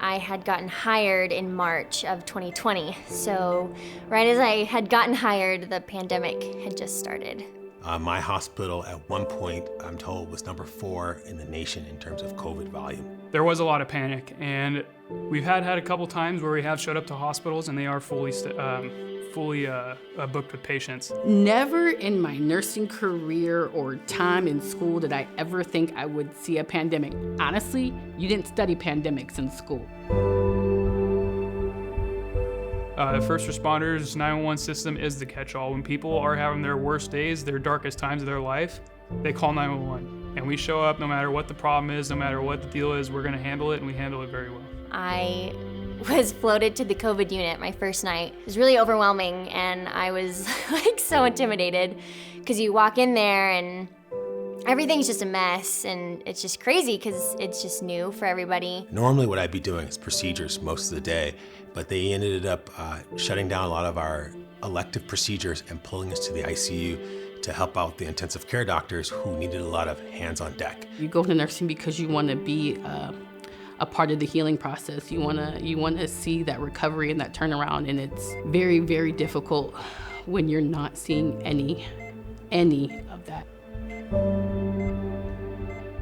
I had gotten hired in March of 2020. So right as I had gotten hired, the pandemic had just started. My hospital at one point, I'm told, was number 4 in the nation in terms of COVID volume. There was a lot of panic, and we've had a couple times where we have showed up to hospitals and they are fully booked with patients. Never in my nursing career or time in school did I ever think I would see a pandemic. Honestly, you didn't study pandemics in school. The first responders 911 system is the catch-all. When people are having their worst days, their darkest times of their life, they call 911. And we show up no matter what the problem is, no matter what the deal is, we're gonna handle it, and we handle it very well. I was floated to the COVID unit my first night. It was really overwhelming, and I was so intimidated because you walk in there and everything's just a mess, and it's just crazy because it's just new for everybody. Normally what I'd be doing is procedures most of the day, but they ended up shutting down a lot of our elective procedures and pulling us to the ICU to help out the intensive care doctors who needed a lot of hands on deck. You go to nursing because you want to be a part of the healing process. You want to see that recovery and that turnaround, and it's very, very difficult when you're not seeing any of that.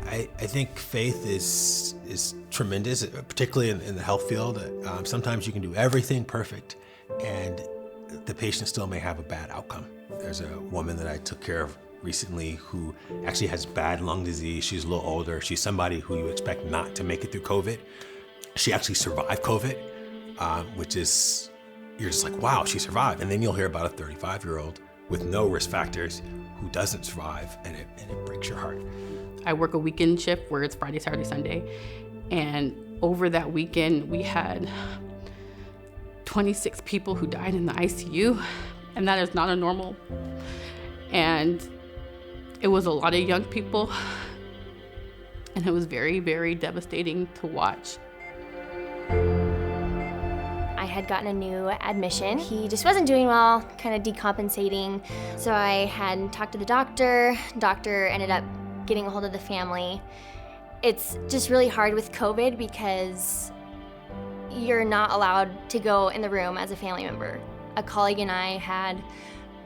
I think faith is tremendous, particularly in the health field. Sometimes you can do everything perfect, and the patient still may have a bad outcome. There's a woman that I took care of recently who actually has bad lung disease. She's a little older. She's somebody who you expect not to make it through COVID. She actually survived COVID, which is, you're just like, wow, she survived. And then you'll hear about a 35-year-old with no risk factors who doesn't survive, and it breaks your heart. I work a weekend shift where it's Friday, Saturday, Sunday, and over that weekend we had 26 people who died in the ICU, and that is not a normal. And it was a lot of young people, and it was very, very devastating to watch. I had gotten a new admission. He just wasn't doing well, kind of decompensating. So I had talked to the doctor. Doctor ended up getting a hold of the family. It's just really hard with COVID because you're not allowed to go in the room as a family member. A colleague and I had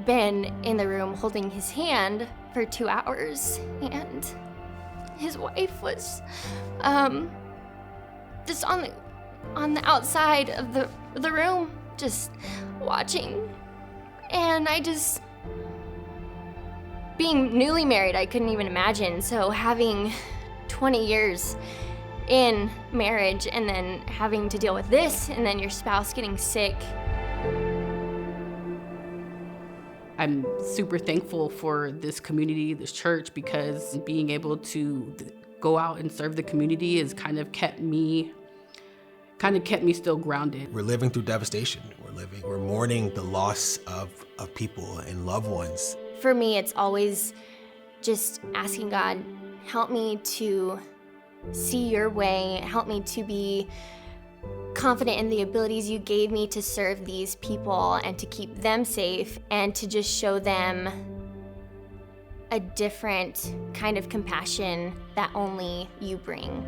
been in the room holding his hand for 2 hours, and his wife was just on the outside of the room, just watching. And being newly married, I couldn't even imagine. So having 20 years in marriage and then having to deal with this and then your spouse getting sick. I'm super thankful for this community, this church, because being able to go out and serve the community has kind of kept me still grounded. We're living through devastation. We're mourning the loss of people and loved ones. For me, it's always just asking God, help me to see your way, help me to be confident in the abilities you gave me to serve these people and to keep them safe and to just show them a different kind of compassion that only you bring.